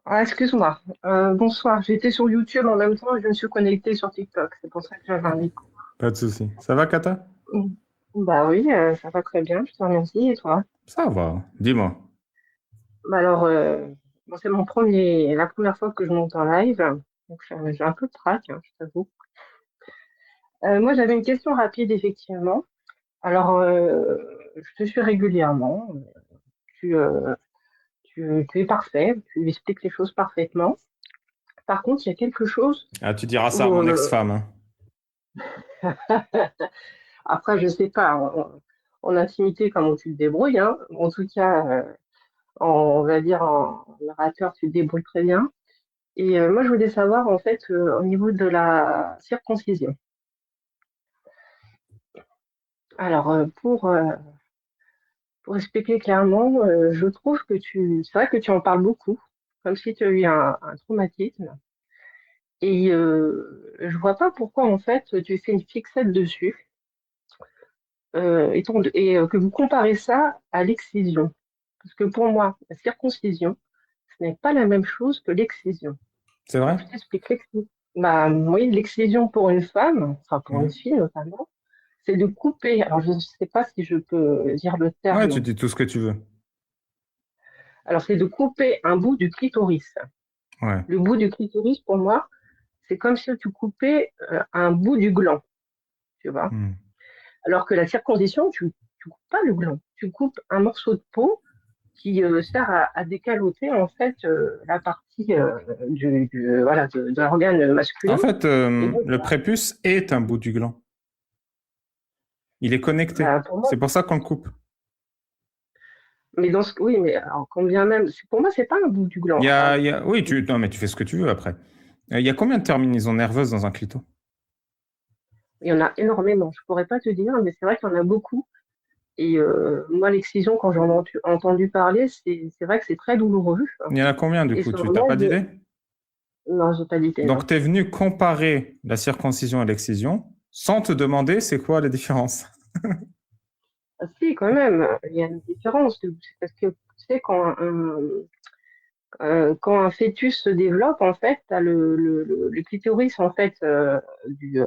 Ah, excuse-moi. Bonsoir. J'étais sur YouTube en même temps et je me suis connectée sur TikTok. C'est pour ça que j'avais un écho. Pas de souci. Ça va, Kata? Mm. Bah oui, ça va très bien. Je te remercie. Et toi? Ça va. Dis-moi. Bah alors, bon, c'est la première fois que je monte en live. Donc, j'ai un peu de trac, hein, je t'avoue. Moi, j'avais une question rapide, effectivement. Alors, je te suis régulièrement. Tu, euh, tu es parfait. Tu expliques les choses parfaitement. Par contre, il y a quelque chose Ah, tu diras ça à où, mon ex-femme, hein. après, je sais pas, en intimité, comment tu te débrouilles, hein. En tout cas, on va dire en narrateur, tu te débrouilles très bien. Et moi, je voulais savoir, en fait, au niveau de la circoncision. Alors, pour expliquer clairement, je trouve que c'est vrai que tu en parles beaucoup, comme si tu as eu un traumatisme. Et je vois pas pourquoi, en fait, tu fais une fixette dessus, que vous comparez ça à l'excision. Parce que pour moi, la circoncision, ce n'est pas la même chose que l'excision. C'est Donc, vrai? je t'explique l'excision. Bah, oui, l'excision pour une femme, enfin pour une Mhm. fille notamment, c'est de couper. Alors, je ne sais pas si je peux dire le Ouais, tu terme. dis tout ce que tu veux. Alors, c'est de couper un bout du clitoris. Ouais. Le bout du clitoris, pour moi, c'est comme si tu coupais un bout du gland, tu vois. Mhm. Alors que la circoncision, tu coupes pas le gland. Tu coupes un morceau de peau qui sert à décaloter en fait la partie voilà, de l'organe En masculin. fait, Et donc, le prépuce est un bout du gland. Il est connecté. bah, pour moi, C'est pour ça qu'on le coupe. mais oui, mais alors, combien même, pour moi, c'est pas un bout du gland. Alors, Oui, non, mais tu fais ce que tu veux après. Il y a combien de terminaisons nerveuses dans un clito? il y en a énormément. Je pourrais pas te dire, mais c'est vrai qu'il y en a beaucoup. Et moi, l'excision, quand j'en ai entendu parler, c'est vrai que c'est très douloureux. Il y en a combien du Et coup? ça Tu n'as pas enlève. d'idée? Non, j'ai pas d'idée, non. Donc, tu es venu comparer la circoncision et l'excision sans te demander c'est quoi la différence. Ah, si, quand même, il y a une différence. Parce que tu sais, quand un fœtus se développe, en fait, tu as le clitoris en fait, du,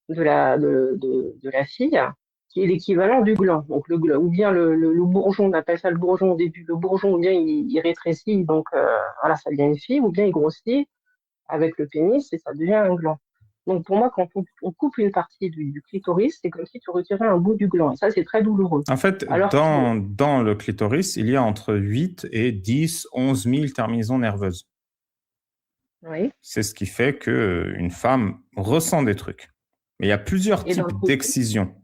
de la fille, qui est l'équivalent du gland. Donc, ou bien le bourgeon, on appelle ça le bourgeon au début. Le bourgeon, ou bien il rétrécit, donc voilà, ça devient une fille, ou bien il grossit avec le pénis et ça devient un gland. Donc, pour moi, quand on coupe une partie du clitoris, c'est comme si tu retirais un bout du gland. Et ça, c'est très douloureux. En fait, Alors que, dans le clitoris, il y a entre 8 et 10, 11 000 terminaisons nerveuses. oui, C'est ce qui fait qu'une femme ressent des trucs. Mais il y a plusieurs et dans le types prépuce, d'excision.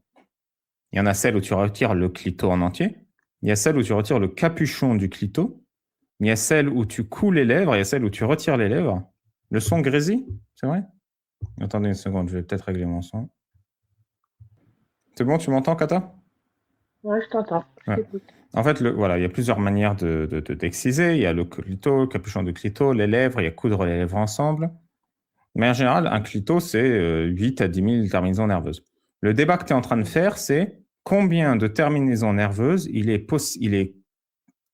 Il y en a celle où tu retires le clito en entier. Il y a celle où tu retires le capuchon du clito. Il y a celle où tu coules les lèvres. Il y a celle où tu retires les lèvres. Le son grésille, c'est vrai? Attendez une seconde, je vais peut-être régler mon son. C'est bon, tu m'entends, Kata? ouais, je t'entends, je Ouais. t'écoute. En fait, voilà, il y a plusieurs manières d'exciser. Il y a le clito, le capuchon du clito, les lèvres, il y a coudre les lèvres ensemble. Mais en général, un clito, c'est 8 à 10 000 terminaisons nerveuses. Le débat que tu es en train de faire, c'est combien de terminaisons nerveuses il est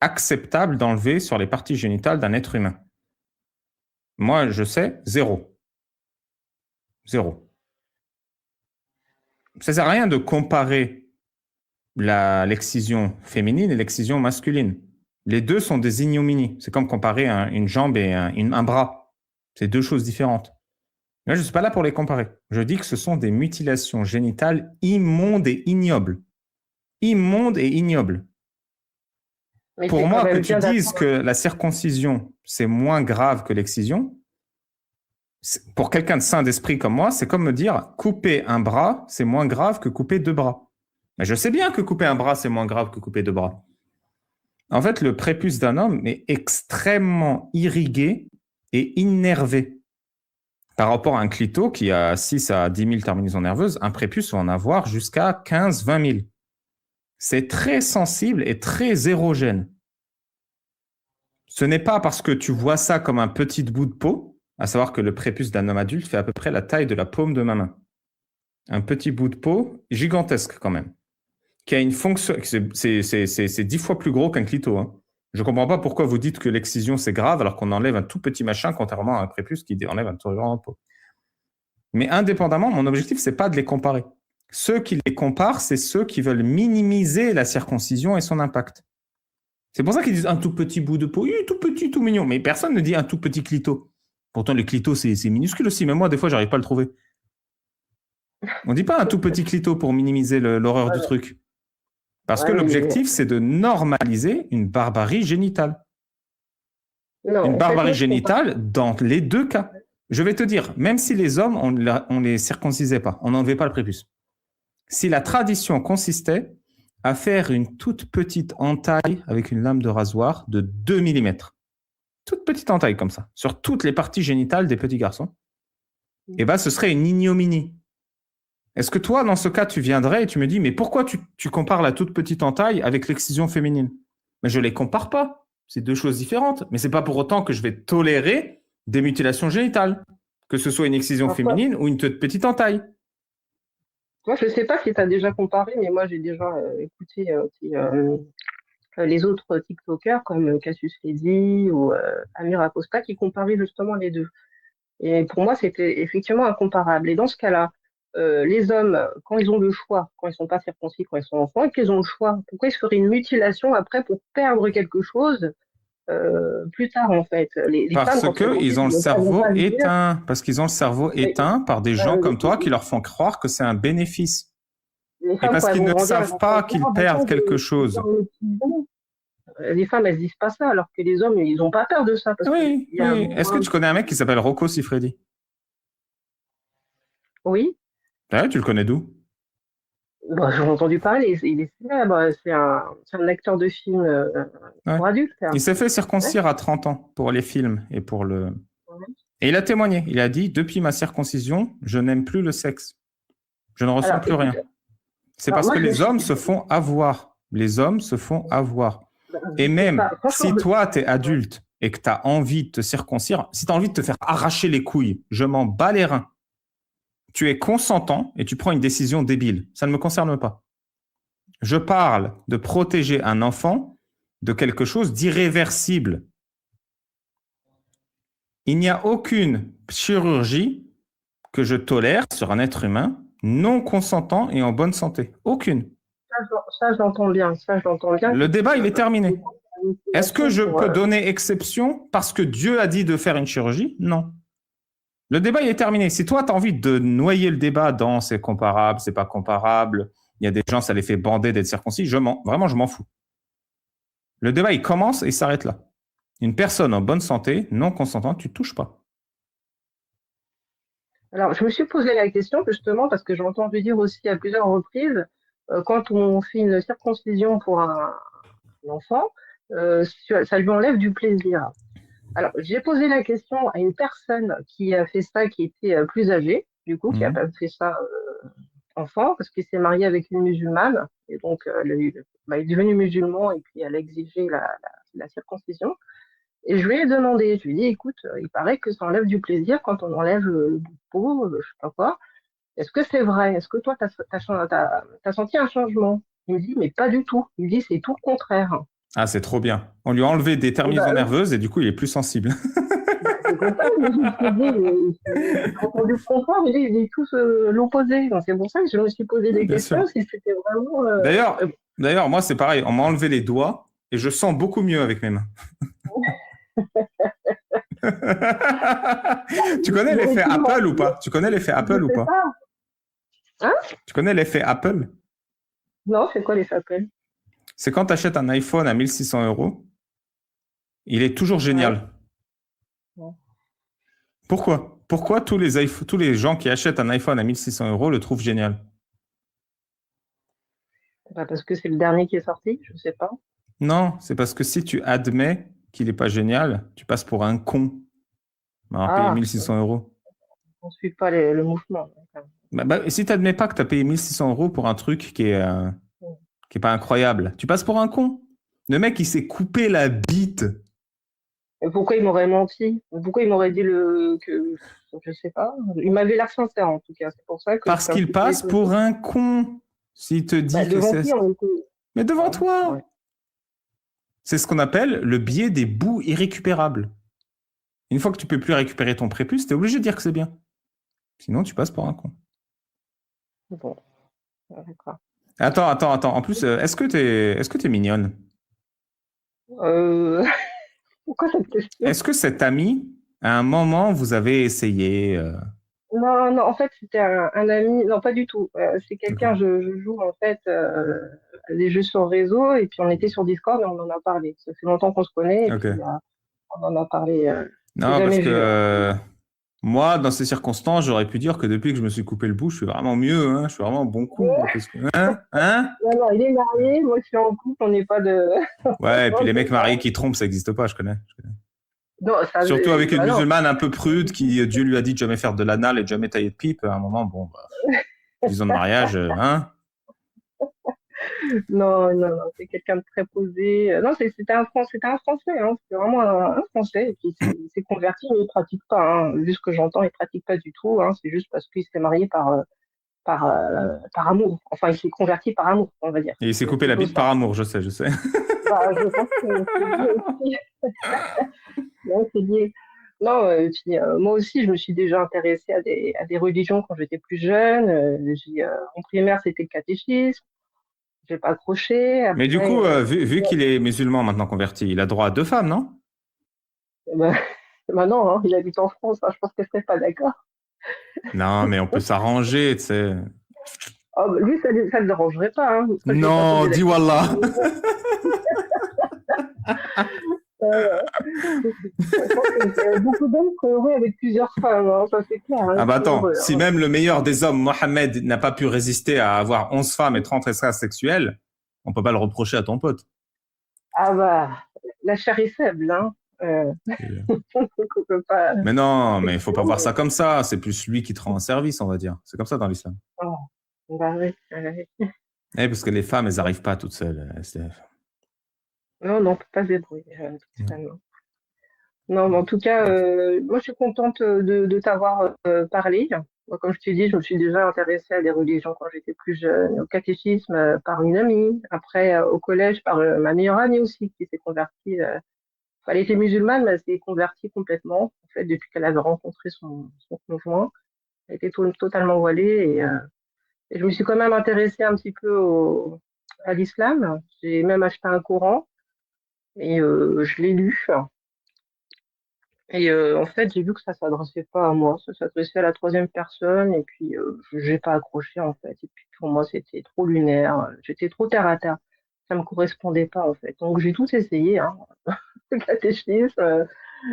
acceptable d'enlever sur les parties génitales d'un être humain. Moi, je sais, zéro. Zéro. Ça ne sert à rien de comparer l'excision féminine et l'excision masculine. Les deux sont des ignominies. C'est comme comparer une jambe et un bras. C'est deux choses différentes. Moi, je ne suis pas là pour les comparer. Je dis que ce sont des mutilations génitales immondes et ignobles. Immondes et ignobles. Mais tu Pour es quand moi, que même tu bien dises d'accord. que la circoncision, c'est moins grave que l'excision, pour quelqu'un de sain d'esprit comme moi, c'est comme me dire couper un bras, c'est moins grave que couper deux bras. Mais je sais bien que couper un bras, c'est moins grave que couper deux bras. En fait, le prépuce d'un homme est extrêmement irrigué et innervé. Par rapport à un clito qui a 6 à 10 000 terminaisons nerveuses, un prépuce va en avoir jusqu'à 15-20 000. C'est très sensible et très érogène. Ce n'est pas parce que tu vois ça comme un petit bout de peau, à savoir que le prépuce d'un homme adulte fait à peu près la taille de la paume de ma main. Un petit bout de peau gigantesque quand même, qui a une fonction, c'est 10 fois plus gros qu'un clito, hein. Je ne comprends pas pourquoi vous dites que l'excision, c'est grave, alors qu'on enlève un tout petit machin, contrairement à un prépuce qui enlève un tout grand pot. Mais indépendamment, mon objectif, c'est pas de les comparer. Ceux qui les comparent, c'est ceux qui veulent minimiser la circoncision et son impact. C'est pour ça qu'ils disent un tout petit bout de peau, tout petit, tout mignon. Mais personne ne dit un tout petit clito. Pourtant, le clito, c'est minuscule aussi. Même moi, des fois, j'arrive pas à le trouver. On ne dit pas un tout petit clito pour minimiser l'horreur du truc. Parce que l'objectif, c'est de normaliser une barbarie génitale. Non, une barbarie génitale dans les deux cas. Je vais te dire, même si les hommes, on ne les circoncisait pas, on n'enlevait pas le prépuce. Si la tradition consistait à faire une toute petite entaille avec une lame de rasoir de 2 mm, toute petite entaille comme ça, sur toutes les parties génitales des petits garçons, eh ben, ce serait une ignominie. Est-ce que toi, dans ce cas, tu viendrais et tu me dis, mais pourquoi tu compares la toute petite entaille avec l'excision féminine? Mais je ne les compare pas. C'est deux choses différentes. Mais ce n'est pas pour autant que je vais tolérer des mutilations génitales, que ce soit une excision féminine ou une toute petite entaille. Moi, je ne sais pas si tu as déjà comparé, mais moi, j'ai déjà écouté les autres TikTokers comme Cassius Ledy ou Amir Acosta qui comparaient justement les deux. Et pour moi, c'était effectivement incomparable. Et dans ce cas-là, les hommes, quand ils ont le choix, quand ils ne sont pas circoncis, quand ils sont enfants, et qu'ils ont le choix, pourquoi ils se feraient une mutilation après pour perdre quelque chose plus tard, en fait? Parce qu'ils ont le cerveau éteint. Parce qu'ils ont le cerveau éteint par des gens comme toi qui leur font croire que c'est un bénéfice. Et parce qu'ils ne savent pas qu'ils perdent quelque chose. Les femmes, elles ne disent pas ça, alors que les hommes, ils n'ont pas peur de ça. Oui. Est-ce que tu connais un mec qui s'appelle Rocco Siffredi? Oui. Ouais, tu le connais d'où? Bon, j'en ai entendu parler, il est célèbre, c'est un acteur de film pour adultes. Il s'est fait circoncire à 30 ans pour les films et pour le... Et il a témoigné, il a dit, depuis ma circoncision, je n'aime plus le sexe. Je ne ressens plus rien. C'est parce que les hommes se font avoir. Les hommes se font avoir. Et même si toi, tu es adulte et que tu as envie de te circoncire, si tu as envie de te faire arracher les couilles, je m'en bats les reins. Tu es consentant et tu prends une décision débile. Ça ne me concerne pas. Je parle de protéger un enfant de quelque chose d'irréversible. Il n'y a aucune chirurgie que je tolère sur un être humain non consentant et en bonne santé. Aucune. Ça, je l'entends bien. Le débat, il est terminé. Est-ce que je peux donner exception parce que Dieu a dit de faire une chirurgie? Non. Le débat, il est terminé. Si toi, tu as envie de noyer le débat dans c'est comparable, c'est pas comparable, il y a des gens, ça les fait bander d'être circoncis, vraiment, je m'en fous. Le débat, il commence et il s'arrête là. Une personne en bonne santé, non consentante, tu ne touches pas. Alors, je me suis posé la question justement parce que j'ai entendu dire aussi à plusieurs reprises, quand on fait une circoncision pour un enfant, ça lui enlève du plaisir. Alors, j'ai posé la question à une personne qui a fait ça, qui était plus âgée, du coup, qui a pas fait ça enfant, parce qu'il s'est marié avec une musulmane, et donc il est devenu musulman, et puis elle a exigé la circoncision. Et je lui ai demandé, je lui ai dit, écoute, il paraît que ça enlève du plaisir quand on enlève le bout de peau, je sais pas quoi. Est-ce que c'est vrai? Est-ce que toi, t'as senti un changement? Il me dit, mais pas du tout. Il me dit, c'est tout le contraire. Ah, c'est trop bien. On lui a enlevé des terminaisons nerveuses et du coup, il est plus sensible. C'est comme ça, mais je me suis dit, j'ai entendu le contraire, mais il dit tous l'opposé. Donc c'est pour ça que je me suis posé des questions, si c'était vraiment... D'ailleurs, moi, c'est pareil. On m'a enlevé les doigts et je sens beaucoup mieux avec mes mains. Tu connais l'effet Apple ou pas? Tu connais l'effet Apple ou pas? Hein? Tu connais l'effet Apple? Non, c'est quoi l'effet Apple? C'est quand tu achètes un iPhone à 1 600 €, il est toujours génial. Ouais. Pourquoi? Pourquoi tous les gens qui achètent un iPhone à 1 600 € le trouvent génial? Parce que c'est le dernier qui est sorti, je ne sais pas. Non, c'est parce que si tu admets qu'il n'est pas génial, tu passes pour un con. Alors, payer 1 600 €. On ne suit pas le mouvement. Si tu n'admets pas que tu as payé 1 600 € pour un truc qui est pas incroyable, tu passes pour un con. Le mec, il s'est coupé la bite. Et pourquoi il m'aurait menti? Pourquoi il m'aurait dit que je sais pas. Il m'avait l'air sincère en tout cas. C'est pour ça que parce qu'il passe pour un con. S'il te dit que c'est... Mais devant toi. Ouais. C'est ce qu'on appelle le biais des bouts irrécupérables. Une fois que tu peux plus récupérer ton prépuce, tu es obligé de dire que c'est bien. Sinon, tu passes pour un con. Bon, d'accord. Attends. En plus, est-ce que t'es mignonne? Euh, Pourquoi cette question? Est-ce que cet ami, à un moment, vous avez essayé Non, non, en fait, c'était un ami. Non, pas du tout. C'est quelqu'un, D'accord. je joue en fait des jeux sur réseau et puis on était sur Discord et on en a parlé. Ça fait longtemps qu'on se connaît et Ok. puis on en a parlé. Je l'ai Non, parce jamais que vu, hein. moi, dans ces circonstances, j'aurais pu dire que depuis que je me suis coupé le bout, je suis vraiment mieux. Hein, je suis vraiment un bon coup. Qu'est-ce que... Hein? Non, non, il est marié, moi je suis en couple, on n'est pas de. Ouais, et puis les mecs mariés qui trompent, ça n'existe pas, je connais. Non, ça, Surtout avec une bah non. musulmane un peu prude qui, Dieu lui a dit de jamais faire de l'anal et de jamais tailler de pipe. À un moment, bon, bah, 10 ans de mariage, hein? Non, non, non, c'est quelqu'un de très posé. Non, c'était un Français, hein, c'était vraiment un Français. Et puis il s'est converti, mais il pratique pas. Hein. Vu ce que j'entends, il pratique pas du tout. Hein. C'est juste parce qu'il s'est marié par amour. Enfin, il s'est converti par amour, on va dire. Et il s'est C'est coupé la plutôt bite ça. par amour, je sais, je sais. Bah, je pense que c'est lié aussi. Non, c'est lié. Non, et puis, moi aussi, je me suis déjà intéressée à des religions quand j'étais plus jeune. En primaire, c'était le catéchisme. J'ai pas accroché. Mais du Après, coup, vu qu'il est musulman maintenant converti, il a droit à 2 femmes, non? bah, maintenant, hein, il habite en France. Hein, je pense qu'elle serait pas d'accord. Non, mais on peut s'arranger, tu sais. Ah, bah, lui, ça le dérangerait pas. Hein. Après, je lui ai pas Non, posé la dis question. wallah. Euh, je pense que beaucoup d'hommes seraient heureux avec plusieurs femmes. Hein, ça, c'est clair. Hein, Ah ils bah seraient attends, heureux. si Hein. même le meilleur des hommes, Mohamed, n'a pas pu résister à avoir 11 femmes et 30 esclaves sexuels, on peut pas le reprocher à ton pote. Ah bah, la chair est faible. Hein. On peut pas. Mais non, mais il faut pas voir ça comme ça. C'est plus lui qui te rend un service, on va dire. C'est comme ça dans l'islam. Oh, bah oui, oui. Eh, parce que les femmes, elles n'arrivent pas toutes seules. Non, non, on peut pas se débrouiller, totalement. Non, mais en tout cas, moi, je suis contente de t'avoir parlé. Moi, comme je t'ai dit, je me suis déjà intéressée à des religions quand j'étais plus jeune, au catéchisme par une amie, après au collège par ma meilleure amie aussi qui s'est convertie. Enfin, elle était musulmane, mais elle s'est convertie complètement, en fait, depuis qu'elle avait rencontré son conjoint. Elle était totalement voilée et je me suis quand même intéressée un petit peu à l'islam. J'ai même acheté un Coran et je l'ai lu. Et en fait, j'ai vu que ça s'adressait pas à moi, ça s'adressait à la troisième personne, et puis j'ai pas accroché en fait. Et puis pour moi, c'était trop lunaire, j'étais trop terre à terre, ça me correspondait pas en fait. Donc j'ai tout essayé, hein, le catéchisme,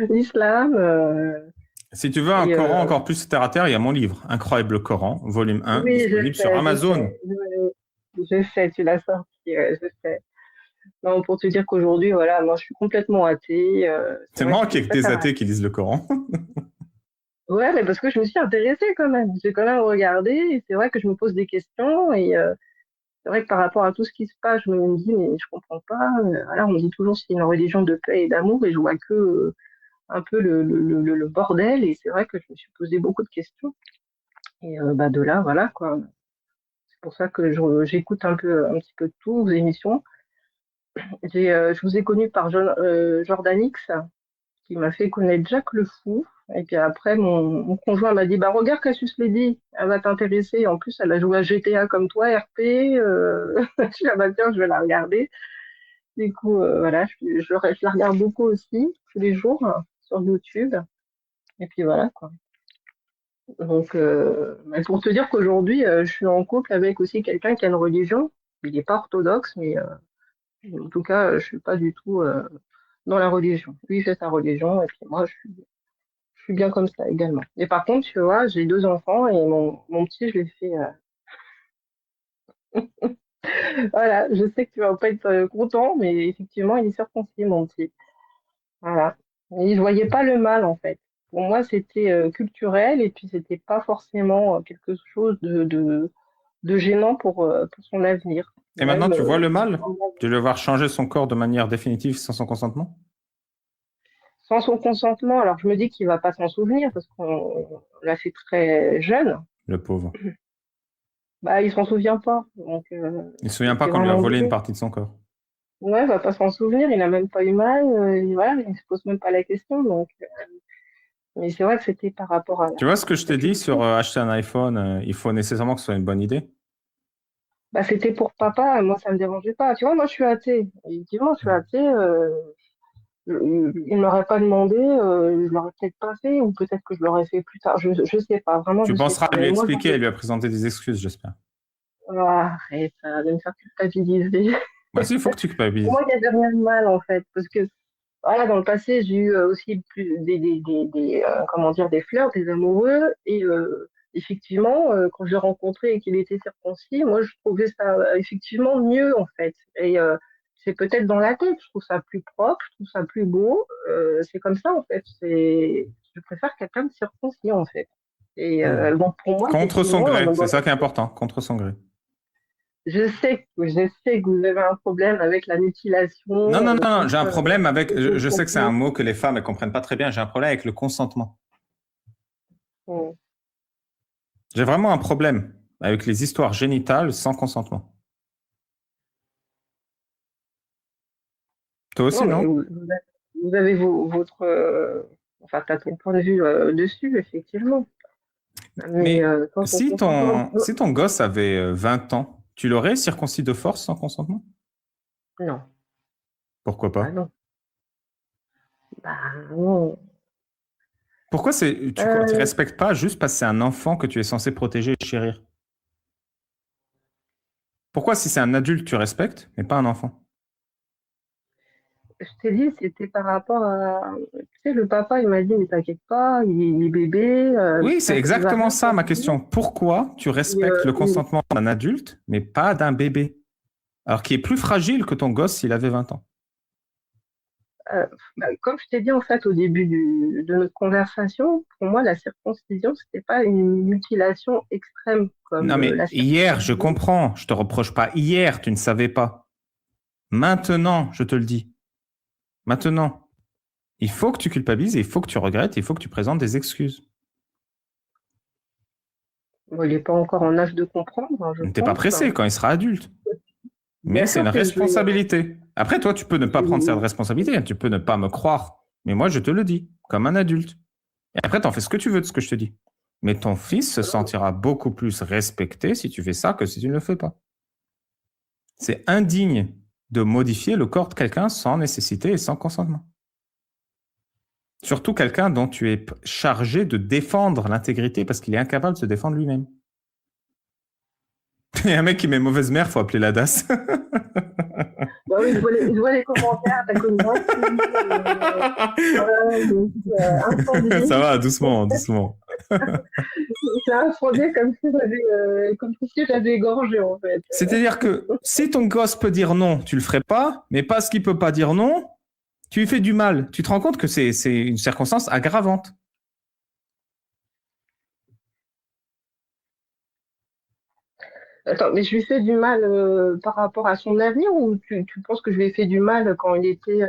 l'islam, Si tu veux un et Coran encore plus terre à terre, il y a mon livre, Incroyable Coran, volume 1, oui, disponible sur je Amazon. sais, je sais, tu l'as sorti, ouais, je sais. Non, pour te dire qu'aujourd'hui, voilà, moi je suis complètement athée, c'est C'est vrai que marrant j'étais qu'il y ait que très des terre à athées qui lisent le Coran. ouais, mais parce que je me suis intéressée quand même. J'ai quand même regardé et c'est vrai que je me pose des questions et c'est vrai que par rapport à tout ce qui se passe, je me dis mais je comprends pas. Voilà, on dit toujours c'est une religion de paix et d'amour et je vois que un peu le bordel et c'est vrai que je me suis posé beaucoup de questions et bah de là voilà quoi. C'est pour ça que j'écoute un petit peu de tout, vos émissions. Je vous ai connu par Jordanix qui m'a fait connaître Jack le Fou. Et puis après, mon conjoint m'a dit, bah regarde Cassius Lady, elle va t'intéresser. En plus, elle a joué à GTA comme toi, RP. Je suis ah bah tiens, je vais la regarder. Du coup, voilà, je la regarde beaucoup aussi, tous les jours, hein, sur YouTube. Et puis voilà, quoi. Donc, mais pour te dire qu'aujourd'hui, je suis en couple avec aussi quelqu'un qui a une religion. Il n'est pas orthodoxe, mais en tout cas, je suis pas du tout dans la religion. Lui, il fait sa religion, et puis moi, je suis bien comme ça également. Et par contre, tu vois, j'ai 2 enfants et mon petit, je l'ai fait. Voilà, je sais que tu vas pas être content, mais effectivement, il est circoncis, mon petit. Voilà. Et je voyais pas le mal, en fait. Pour moi, c'était culturel et puis c'était pas forcément quelque chose de gênant pour son avenir. Et maintenant, Même tu vois le mal de devoir changer son corps de manière définitive sans son consentement? sans son consentement, alors je me dis qu'il va pas s'en souvenir parce qu'on l'a fait très jeune. Le pauvre. Bah, il s'en souvient pas. Donc, Il se souvient pas c'est qu'on lui a vraiment volé une bébé. partie de son corps. Ouais, il va pas s'en souvenir, il a même pas eu mal, voilà, il se pose même pas la question, donc, mais c'est vrai que c'était par rapport à Tu vois ce que je la t'ai dit sur culture. acheter un iPhone, il faut nécessairement que ce soit une bonne idée. Bah, c'était pour papa, et moi, ça me dérangeait pas. Tu vois, moi, je suis athée. Effectivement, je suis athée, il m'aurait pas demandé, je l'aurais peut-être pas fait, ou peut-être que je l'aurais fait plus tard. Je sais pas, vraiment, Tu je sais penseras pas. à lui Mais moi, expliquer et lui à présenter des excuses, j'espère. arrête, de me faire culpabiliser. Bah si, il faut que tu Pour culpabilises. moi, il n'y avait rien de mal, en fait, parce que voilà, dans le passé, j'ai eu aussi comment dire, des flirts, des amoureux, et effectivement, quand je l'ai rencontré et qu'il était circoncis, moi, je trouvais ça effectivement mieux, en fait. Et c'est peut-être dans la tête, je trouve ça plus propre, je trouve ça plus beau. C'est comme ça, en fait. Je préfère quelqu'un de circoncis, en fait. Et Hmm. bon, pour moi, Contre son effectivement, gré, c'est ça qui est important, contre son gré. je sais que vous avez un problème avec la Non, mutilation non, non, non, j'ai un contre problème avec, je sais que c'est un consentement. mot que les femmes ne comprennent pas très bien, j'ai un problème avec le consentement. J'ai vraiment un problème avec les histoires génitales sans consentement. Toi Non, aussi, mais non? vous avez votre. Enfin, t'as ton point de vue dessus, effectivement. Mais Mais sans ton consentement. si ton gosse avait 20 ans, tu l'aurais circoncis de force sans consentement? Non. Pourquoi Bah pas? non. Bah non. Pourquoi tu Euh, respectes pas juste parce que c'est un enfant que tu es censé protéger et chérir? Pourquoi si c'est un adulte, tu respectes, mais pas un enfant? je t'ai dit, c'était par rapport à. Tu sais, le papa, il m'a dit, ne t'inquiète pas, il est bébé, Oui, c'est il va exactement rien ça ma sentir. question. Pourquoi tu Et, respectes le consentement d'un adulte, mais pas d'un bébé? Alors qui est plus fragile que ton gosse s'il avait 20 ans. euh, bah, comme je t'ai dit, en fait, au début de notre conversation, pour moi, la circoncision, c'était pas une mutilation extrême comme Non, mais la hier, je circoncision. comprends, je te reproche pas. Hier, tu ne savais pas. Maintenant, je te le dis. Maintenant, il faut que tu culpabilises, et il faut que tu regrettes, et il faut que tu présentes des excuses. Bon, il n'est pas encore en âge de comprendre, hein, je T'es pas pense. pressé quand il sera adulte, mais Bien c'est sûr une que responsabilité. Après, toi, tu peux ne pas prendre cette je- responsabilité, tu peux ne pas me croire, mais moi, je te le dis, comme un adulte. Et après, t'en fais ce que tu veux de ce que je te dis. Mais ton fils se sentira beaucoup plus respecté si tu fais ça que si tu ne le fais pas. C'est indigne de modifier le corps de quelqu'un sans nécessité et sans consentement. Surtout quelqu'un dont tu es chargé de défendre l'intégrité parce qu'il est incapable de se défendre lui-même. Il y a un mec qui met mauvaise mère, faut appeler la DAS. Bah oui, je vois les commentaires, t'as connu un fou, voilà, donc, Ça incendié. va, doucement, doucement. C'est incendié comme si j'avais égorgé, en fait. C'est-à-dire que si ton gosse peut dire non, tu le ferais pas, mais parce qu'il peut pas dire non, tu lui fais du mal. Tu te rends compte que c'est une circonstance aggravante. Attends, mais je lui fais du mal par rapport à son avenir ou tu penses que je lui ai fait du mal quand il était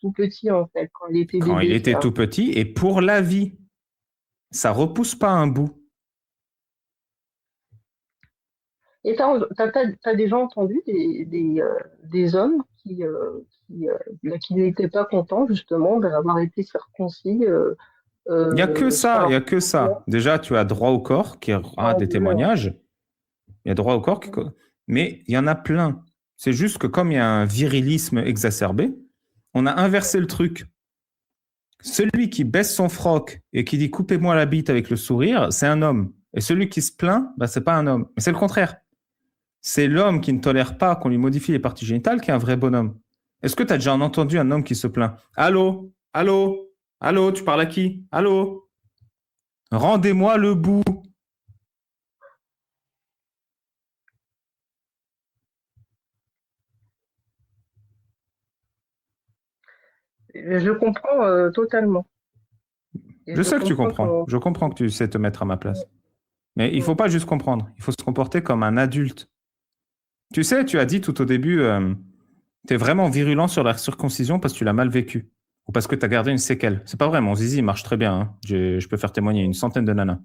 tout petit, en fait, quand il était Quand il bébé, était tout petit et pour la vie, ça repousse pas un bout. Et t'as déjà entendu des hommes qui n'étaient pas contents justement d'avoir été circoncis Il y a que sur ça, il y leur a que ça. consentement. Déjà, tu as droit au corps qui aura Mon des Dieu. témoignages. Il y a droit au corps, mais il y en a plein. C'est juste que comme il y a un virilisme exacerbé, on a inversé le truc. Celui qui baisse son froc et qui dit coupez-moi la bite avec le sourire, c'est un homme. Et celui qui se plaint, bah, c'est pas un homme. Mais c'est le contraire. C'est l'homme qui ne tolère pas qu'on lui modifie les parties génitales qui est un vrai bonhomme. Est-ce que tu as déjà entendu un homme qui se plaint? Allô? Allô? Allô? Tu parles à qui? Allô? Rendez-moi le bout. Je comprends totalement. Et Je je sais que tu comprends comprends. ton... Je comprends que tu sais te mettre à ma place. Mais il ne faut pas juste comprendre. Il faut se comporter comme un adulte. Tu sais, tu as dit tout au début, tu es vraiment virulent sur la circoncision parce que tu l'as mal vécu. Ou parce que tu as gardé une séquelle. C'est pas vrai, mon zizi marche très bien. Hein. Je peux faire témoigner une centaine de nanas.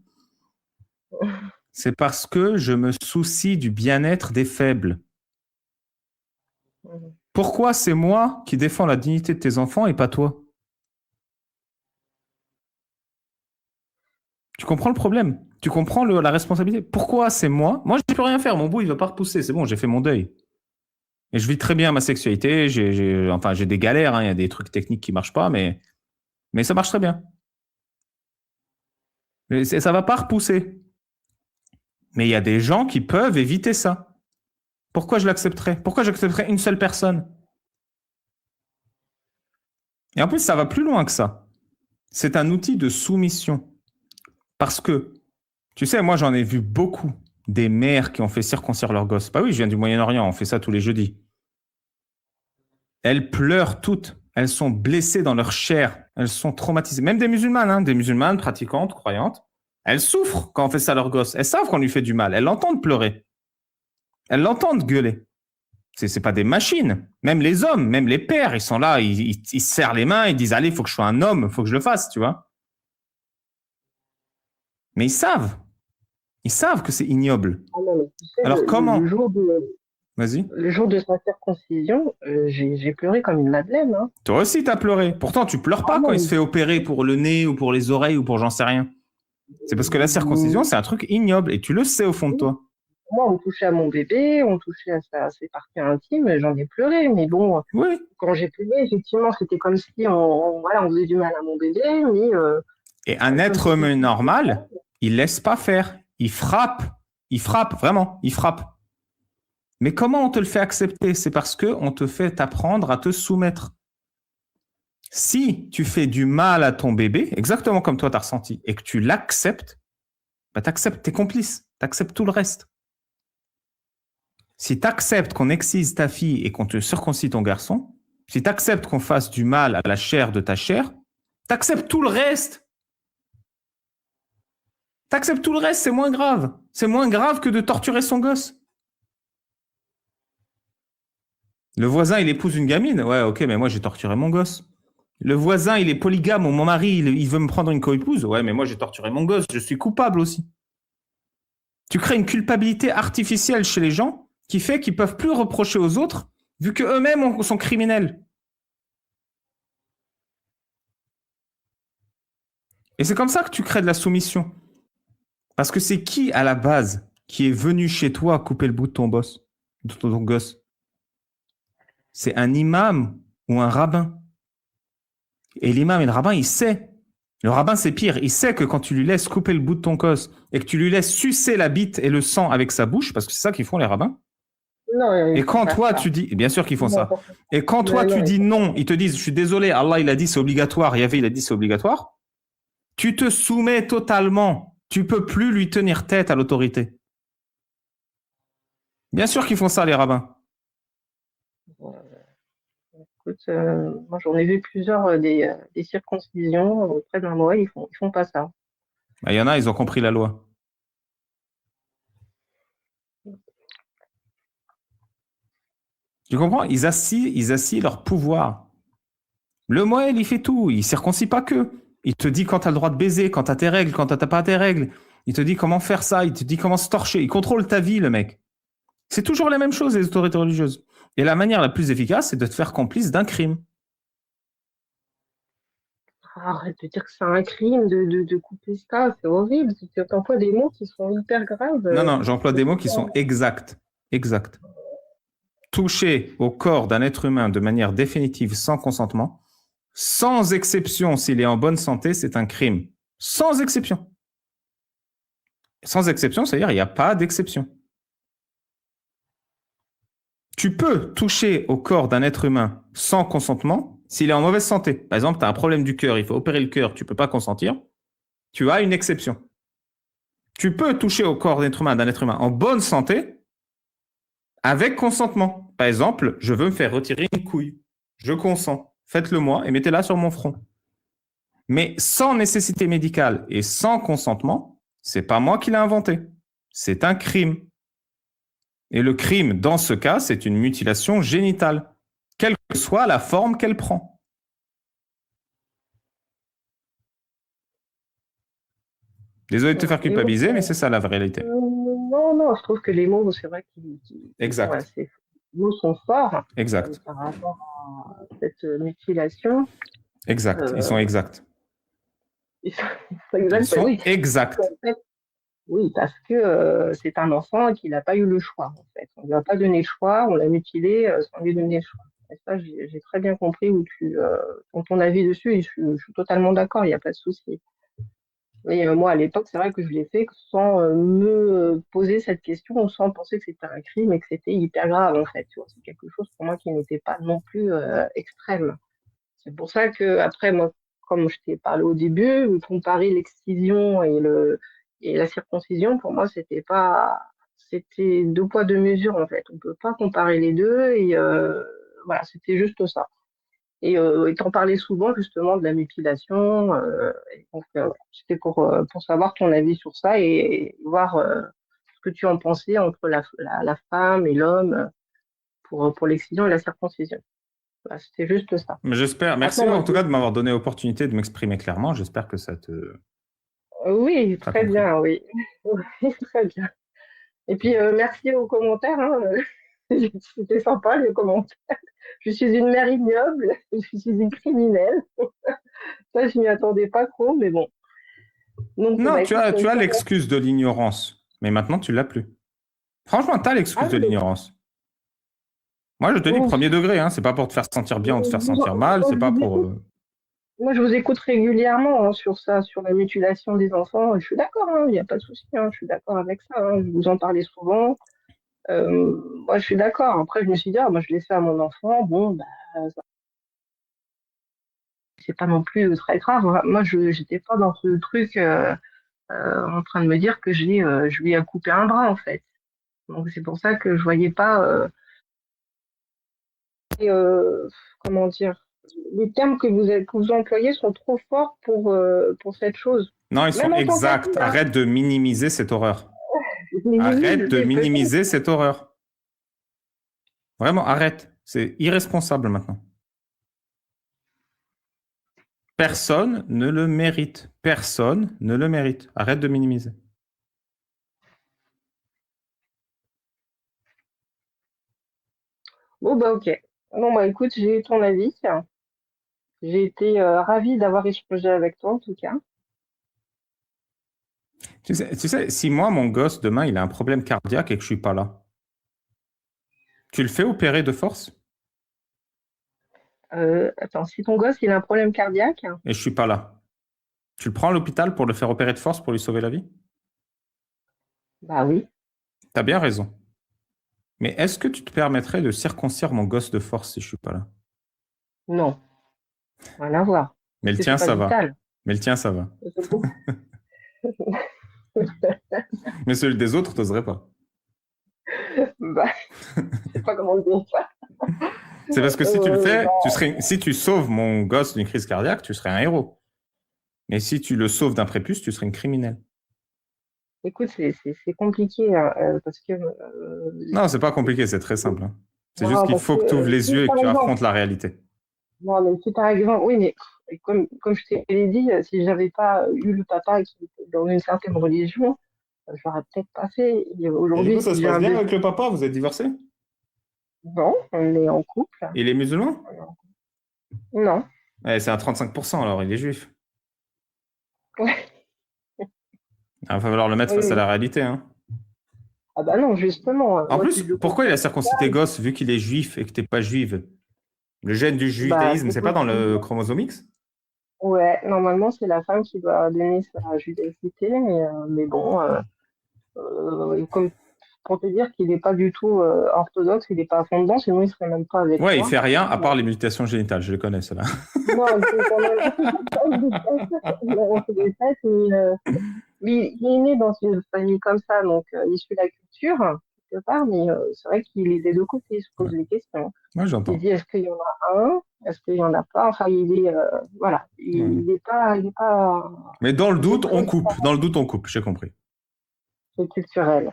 C'est parce que je me soucie du bien-être des faibles. Pourquoi c'est moi qui défends la dignité de tes enfants et pas toi? Tu comprends le problème? Tu comprends la responsabilité? Pourquoi c'est moi? Moi, je ne peux rien faire. Mon bout, il ne va pas repousser. C'est bon, j'ai fait mon deuil. Et je vis très bien ma sexualité. J'ai des galères. Hein. Il y a des trucs techniques qui ne marchent pas, mais ça marche très bien. Ça ne va pas repousser. Mais il y a des gens qui peuvent éviter ça. Pourquoi je l'accepterais? Pourquoi j'accepterais une seule personne? Et en plus, ça va plus loin que ça. C'est un outil de soumission. Parce que, tu sais, moi, j'en ai vu beaucoup des mères qui ont fait circoncire leurs gosses. Bah oui, je viens du Moyen-Orient, on fait ça tous les jeudis. Elles pleurent toutes. Elles sont blessées dans leur chair. Elles sont traumatisées. Même des musulmanes, hein, des musulmanes pratiquantes, croyantes. Elles souffrent quand on fait ça à leurs gosses. Elles savent qu'on lui fait du mal. Elles l'entendent pleurer. Elles l'entendent gueuler. C'est pas des machines. Même les hommes, même les pères, ils sont là, ils se serrent les mains, ils disent allez, il faut que je sois un homme, il faut que je le fasse, tu vois. Mais ils savent. Ils savent que c'est ignoble. Ah non, mais tu sais, Alors comment? Vas-y. le jour de sa circoncision, j'ai pleuré comme une madeleine. Hein. Toi aussi, t'as pleuré. Pourtant, tu pleures pas Ah quand il non, se fait opérer pour le nez ou pour les oreilles ou pour j'en sais rien. C'est parce que la circoncision, c'est un truc ignoble et tu le sais au fond de toi. moi, on touchait à mon bébé, on touchait à ses parties intimes, j'en ai pleuré. Mais bon, Oui. quand j'ai pleuré, effectivement, c'était comme si voilà, on faisait du mal à mon bébé, mais Et un être humain normal, il laisse pas faire. Il frappe. Il frappe, vraiment. Il frappe. Mais comment on te le fait accepter? C'est parce qu'on te fait apprendre à te soumettre. Si tu fais du mal à ton bébé, exactement comme toi tu as ressenti, et que tu l'acceptes, bah, tu acceptes tes complices, tu acceptes tout le reste. Si tu acceptes qu'on excise ta fille et qu'on te circoncie ton garçon, si tu acceptes qu'on fasse du mal à la chair de ta chair, tu acceptes tout le reste. Tu acceptes tout le reste, c'est moins grave. C'est moins grave que de torturer son gosse. Le voisin, il épouse une gamine. Ouais, ok, mais moi, j'ai torturé mon gosse. Le voisin, il est polygame, ou mon mari, il veut me prendre une co-épouse. Ouais, mais moi, j'ai torturé mon gosse. Je suis coupable aussi. Tu crées une culpabilité artificielle chez les gens qui fait qu'ils peuvent plus reprocher aux autres vu qu'eux-mêmes sont criminels. Et c'est comme ça que tu crées de la soumission. Parce que c'est qui, à la base, qui est venu chez toi couper le bout de ton boss, de ton gosse? C'est un imam ou un rabbin. Et l'imam et le rabbin, il sait. Le rabbin, c'est pire. Il sait que quand tu lui laisses couper le bout de ton gosse et que tu lui laisses sucer la bite et le sang avec sa bouche, parce que c'est ça qu'ils font les rabbins. non, Et quand toi, tu dis, bien sûr qu'ils font ça. Et quand toi, tu dis non, ils te disent, je suis désolé, Allah, il a dit c'est obligatoire, Yahvé, il a dit c'est obligatoire. Tu te soumets totalement. Tu peux plus lui tenir tête à l'autorité. Bien sûr qu'ils font ça, les rabbins. Écoute, moi, j'en ai vu plusieurs des circoncisions près d'un mois, ils font pas ça. Il y en a, ils ont compris la loi. Tu comprends? Ils assient leur pouvoir. Le Moël, il fait tout. Il circoncie pas que. Il te dit quand tu as le droit de baiser, quand tu as tes règles, quand tu n'as pas tes règles. Il te dit comment faire ça, il te dit comment se torcher. Il contrôle ta vie, le mec. C'est toujours la même chose, les autorités religieuses. Et la manière la plus efficace, c'est de te faire complice d'un crime. Arrête de dire que c'est un crime de couper ça, c'est horrible. Tu emploies des mots qui sont hyper graves. Non, j'emploie des mots qui sont exacts. Exact. Toucher au corps d'un être humain de manière définitive sans consentement, sans exception s'il est en bonne santé, c'est un crime. Sans exception. Sans exception, c'est-à-dire il n'y a pas d'exception. Tu peux toucher au corps d'un être humain sans consentement s'il est en mauvaise santé. Par exemple, tu as un problème du cœur, il faut opérer le cœur, tu ne peux pas consentir. Tu as une exception. Tu peux toucher au corps d'un être humain en bonne santé avec consentement. Par exemple, je veux me faire retirer une couille. Je consens. Faites-le moi et mettez-la sur mon front. Mais sans nécessité médicale et sans consentement, c'est pas moi qui l'ai inventé. C'est un crime. Et le crime, dans ce cas, c'est une mutilation génitale, quelle que soit la forme qu'elle prend. Désolé de te faire culpabiliser, mais c'est ça la réalité. Non, je trouve que les mots, c'est vrai qu'ils exact. sont assez mots sont forts Exact. par rapport à cette mutilation. Exact. Ils sont exacts. Ils sont exacts, Ils sont oui. exacts. En fait, oui, parce que c'est un enfant qui n'a pas eu le choix, en fait. On ne lui a pas donné le choix, on l'a mutilé sans lui donner le choix. Et ça, j'ai très bien compris où ton avis dessus, et je suis totalement d'accord, il n'y a pas de souci. Mais moi, à l'époque, c'est vrai que je l'ai fait sans me poser cette question, ou sans penser que c'était un crime et que c'était hyper grave, en fait. Tu vois, c'est quelque chose pour moi qui n'était pas non plus extrême. C'est pour ça que après, moi, comme je t'ai parlé au début, comparer l'excision et la circoncision, pour moi, c'était deux poids, deux mesures, en fait. On peut pas comparer les deux et voilà, c'était juste ça. Et t'en parlais souvent, justement, de la mutilation. Et donc, c'était pour savoir ton avis sur ça et voir ce que tu en pensais entre la femme et l'homme pour l'excision et la circoncision. Voilà, c'était juste ça. Mais j'espère. Merci Maintenant, moi, en tout cas de m'avoir donné l'opportunité de m'exprimer clairement. J'espère que oui, t'as très compris. bien, oui. Oui, très bien. Et puis, merci aux commentaires, hein. C'était sympa, les commentaires. Je suis une mère ignoble, je suis une criminelle. Ça, je m'y attendais pas trop, mais bon. Donc, Non, bah, écoute, tu je as te remercie. l'excuse de l'ignorance, mais maintenant tu l'as plus. Franchement, tu as Ah, l'excuse de oui, l'ignorance. Moi, je te dis ouf. premier degré, hein, c'est pas pour te faire sentir bien ou te faire sentir mal, Moi, c'est pas pour. moi, je vous écoute régulièrement hein, sur ça, sur la mutilation des enfants. Je suis d'accord, hein, il n'y a pas de souci, hein, je suis d'accord avec ça. Hein, je vous en parlais souvent. Moi, je suis d'accord. Après, je me suis dit, ah, moi, je l'ai fait à mon enfant. Bon, bah, c'est pas non plus très grave. Moi, je n'étais pas dans ce truc en train de me dire que je lui ai coupé un bras, en fait. Donc, c'est pour ça que je voyais pas, et, comment dire, les termes que vous employez sont trop forts pour cette chose. Non, ils sont Même en tant exacts. qu'adulte, hein, Arrête de minimiser cette horreur. je minimise Arrête de les faits. minimiser cette horreur. Vraiment, arrête. C'est irresponsable maintenant. Personne ne le mérite. Personne ne le mérite. Arrête de minimiser. Bon, bah, ok. Bon, bah, écoute, j'ai eu ton avis. J'ai été ravie d'avoir échangé avec toi, en tout cas. Tu sais, si moi, mon gosse, demain, il a un problème cardiaque et que je suis pas là, tu le fais opérer de force Attends, si ton gosse, il a un problème cardiaque, et je suis pas là. Tu le prends à l'hôpital pour le faire opérer de force pour lui sauver la vie? bah oui, T'as bien raison. Mais est-ce que tu te permettrais de circoncire mon gosse de force si je suis pas là? non, rien à voir. Mais Parce le que c'est tien, pas ça va. vital. Mais le tien, ça va. C'est beaucoup. Mais celui des autres, t'oserais pas. Bah, je sais pas comment dire ça. C'est parce que si tu le fais, Bah, si tu sauves mon gosse d'une crise cardiaque, tu serais un héros. Mais si tu le sauves d'un prépuce, tu serais une criminelle. écoute, c'est compliqué hein, parce que Non, c'est pas compliqué, c'est très simple, hein. C'est juste non, qu'il parce que faut que tu ouvres les si yeux et que par tu exemple, affrontes la réalité. non, mais si par exemple, oui, mais comme je t'ai dit, si j'avais pas eu le papa qui était dans une certaine religion, j'aurais peut-être pas fait. Et Et du coup, aujourd'hui, ça si se j'ai passe un bien bébé, avec le papa? Vous êtes divorcés? bon, on est en couple. Il est musulman? Non. Ouais, c'est à 35%, alors il est juif. Ouais, Il va falloir le mettre oui, face à oui. la réalité, hein. Ah bah non, justement, En moi plus, si je le pourquoi il a comprends comme ça, circoncis tes gosses vu qu'il est juif et que t'es pas juive? Le gène du bah judaïsme, c'est c'est pas dans le possible. chromosome X? Ouais, normalement c'est la femme qui doit donner sa judaïcité, mais bon, comme pour te dire qu'il n'est pas du tout orthodoxe, il n'est pas à fond dedans, sinon il serait même pas avec Ouais, il toi. fait rien à Bon. part les mutations génitales, je les connais, ceux-là. Non, c'est quand même non, c'est des fêtes, mais il est né dans une famille comme ça, donc il suit la culture quelque part, mais c'est vrai qu'il est des deux côtés, il se pose Ouais, des questions. ouais, Il j'entends. dit est-ce qu'il y en a un, est-ce qu'il y en a pas, enfin il est voilà, Ouais. il est pas, Mais dans le il est doute, très on coupe. Dans le doute, on coupe, j'ai compris. c'est culturel.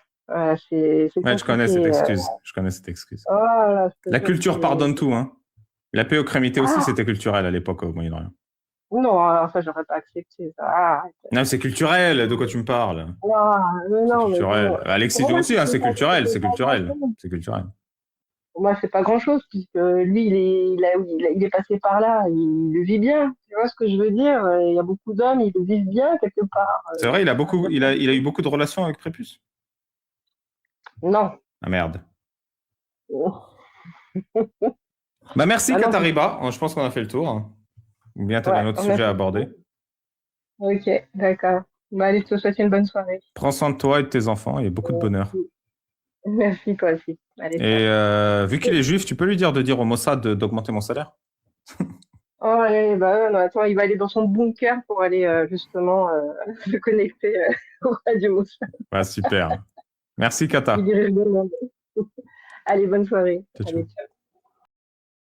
C'est Ouais, je connais cette compliqué. excuse. Je connais cette excuse. Oh là, je te La jure, culture pardonne tout, hein. La péocrémité aussi, ah c'était culturel à l'époque au Moyen-Orient. non, alors ça j'aurais pas accepté ça. Ah, arrête. Non, c'est culturel, de quoi tu me parles? Non, mais C'est non, mais bon, culturel. À c'est pour l'excision moi aussi, hein, c'est culturel, c'était c'est pas culturel. attention. C'est culturel. Pour moi, c'est pas grand-chose, puisque lui, il est passé par là, il le vit bien. Tu vois ce que je veux dire? Il y a beaucoup d'hommes, ils le vivent bien quelque part. C'est vrai, Il y a il a eu beaucoup de relations avec Prépuce. Non. Ah merde. Bah merci Ah non, Katariba. Je pense qu'on a fait le tour. Ou bien tu avais un ouais, autre on a sujet à fait. aborder. Ok, d'accord. Bah, allez, je te souhaite une bonne soirée. Prends soin de toi et de tes enfants et beaucoup de bonheur. Merci, toi aussi. Allez, ciao. Et vu qu'il est juif, tu peux lui dire de dire au Mossad d'augmenter mon salaire? Oh, allez, bah, non, attends, il va aller dans son bunker pour aller justement se connecter au Radio Moussa. Ouais, super. Merci Il Kata. dirige le monde. Allez, bonne soirée. Ciao, Allez, ciao. ciao.